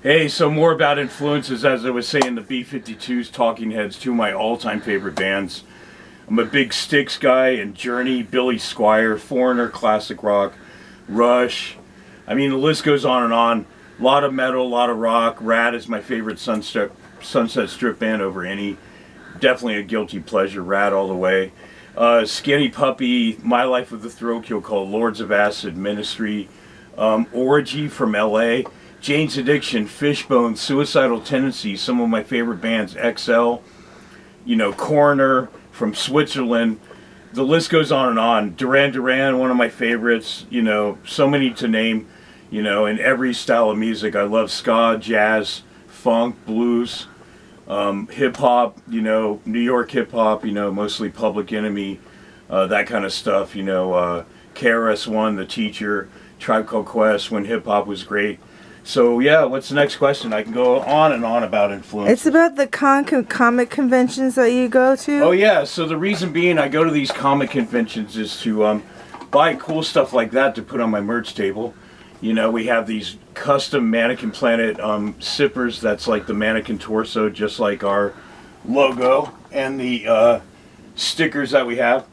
Hey, so more about influences, as I was saying, the B-52s, Talking Heads, two of my all-time favorite bands. I'm a big Styx guy, and Journey, Billy Squier, Foreigner, classic rock, Rush. I mean, the list goes on and on. A lot of metal, a lot of rock. Rad is my favorite Sunset Strip band over any. Definitely a guilty pleasure, Rad all the way. Skinny Puppy, My Life with the Thrill Kill, called Lords of Acid, Ministry. Orgy from LA. Jane's Addiction, Fishbone, Suicidal Tendencies, some of my favorite bands, XL, Coroner from Switzerland. The list goes on and on. Duran Duran, one of my favorites, so many to name, in every style of music. I love ska, jazz, funk, blues, hip hop, New York hip hop, mostly Public Enemy, that kind of stuff, KRS-One, The Teacher, Tribe Called Quest, when hip hop was great. So yeah, what's the next question? I can go on and on about influence. It's about the comic conventions that you go to. Oh yeah, so the reason being I go to these comic conventions is to buy cool stuff like that to put on my merch table. We have these custom Mannequin Planet sippers that's like the Mannequin torso, just like our logo, and the stickers that we have.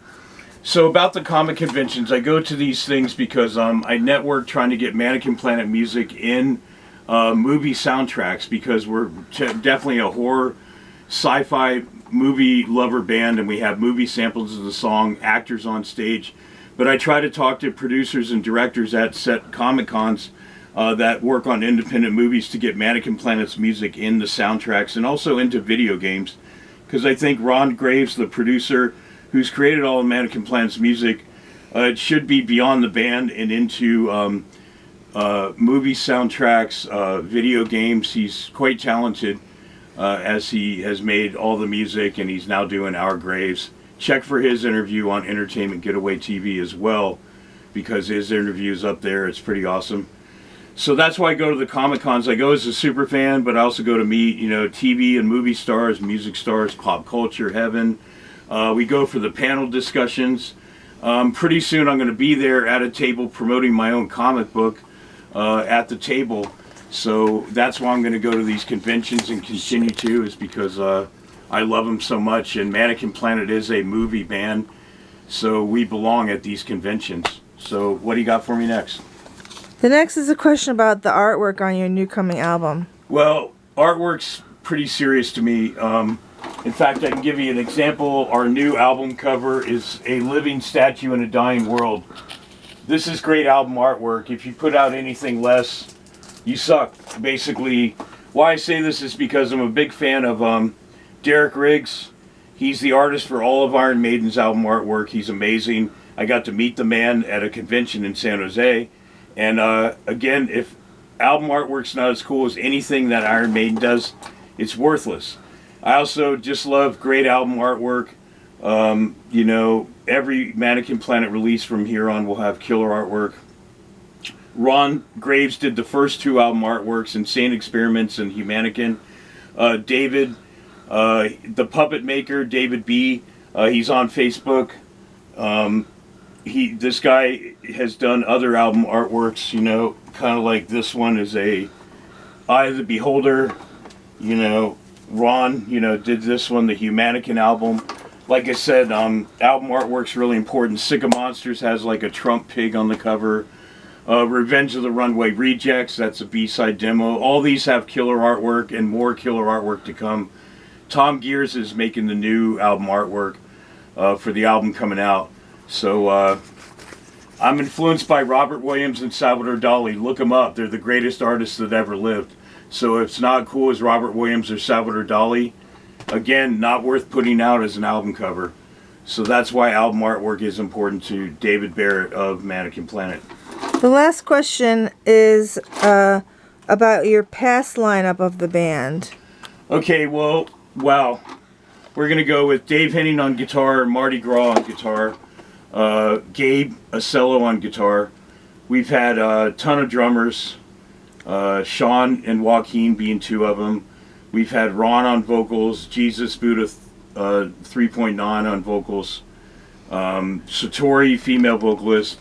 So about the comic conventions, I go to these things because I network trying to get Mannequin Planet music in movie soundtracks, because we're definitely a horror, sci-fi movie lover band, and we have movie samples of the song, actors on stage. But I try to talk to producers and directors at set Comic Cons that work on independent movies to get Mannequin Planet's music in the soundtracks and also into video games, because I think Ron Graves, the producer who's created all of Mannequin Planet's music, it should be beyond the band and into movie soundtracks, video games. He's quite talented, as he has made all the music, and he's now doing Our Graves. Check for his interview on Entertainment Getaway TV as well, because his interview is up there. It's pretty awesome. So that's why I go to the Comic Cons. I go as a super fan, but I also go to meet, TV and movie stars, music stars, pop culture, heaven. We go for the panel discussions. Pretty soon I'm going to be there at a table promoting my own comic book at the table. So that's why I'm going to go to these conventions and continue to, is because I love them so much. And Mannequin Planet is a movie band, so we belong at these conventions. So what do you got for me next? The next is a question about the artwork on your new coming album. Well, artwork's pretty serious to me. In fact, I can give you an example. Our new album cover is a living statue in a dying world. This is great album artwork. If you put out anything less, you suck. Basically, why I say this is because I'm a big fan of Derek Riggs. He's the artist for all of Iron Maiden's album artwork. He's amazing. I got to meet the man at a convention in San Jose. And again, if album artwork's not as cool as anything that Iron Maiden does, it's worthless. I also just love great album artwork. Every Mannequin Planet release from here on will have killer artwork. Ron Graves did the first two album artworks, Insane Experiments and Humanican. David, the puppet maker, David B., he's on Facebook. This guy has done other album artworks, kind of like this one is a Eye of the Beholder. Ron, did this one, the Humanican album. Like I said, album artwork's really important. Sick of Monsters has like a Trump pig on the cover. Revenge of the Runway Rejects, that's a B-side demo. All these have killer artwork and more killer artwork to come. Tom Gears is making the new album artwork for the album coming out. So I'm influenced by Robert Williams and Salvador Dali. Look them up. They're the greatest artists that ever lived. So if it's not cool as Robert Williams or Salvador Dali, again, not worth putting out as an album cover. So that's why album artwork is important to David Barrett of Mannequin Planet. The last question is about your past lineup of the band. Okay, well, wow. We're going to go with Dave Henning on guitar, Marty Gras on guitar, Gabe Acello on guitar. We've had a ton of drummers, Sean and Joaquin being two of them. We've had Ron on vocals, Jesus Buddha 3.9 on vocals, Satori, female vocalist,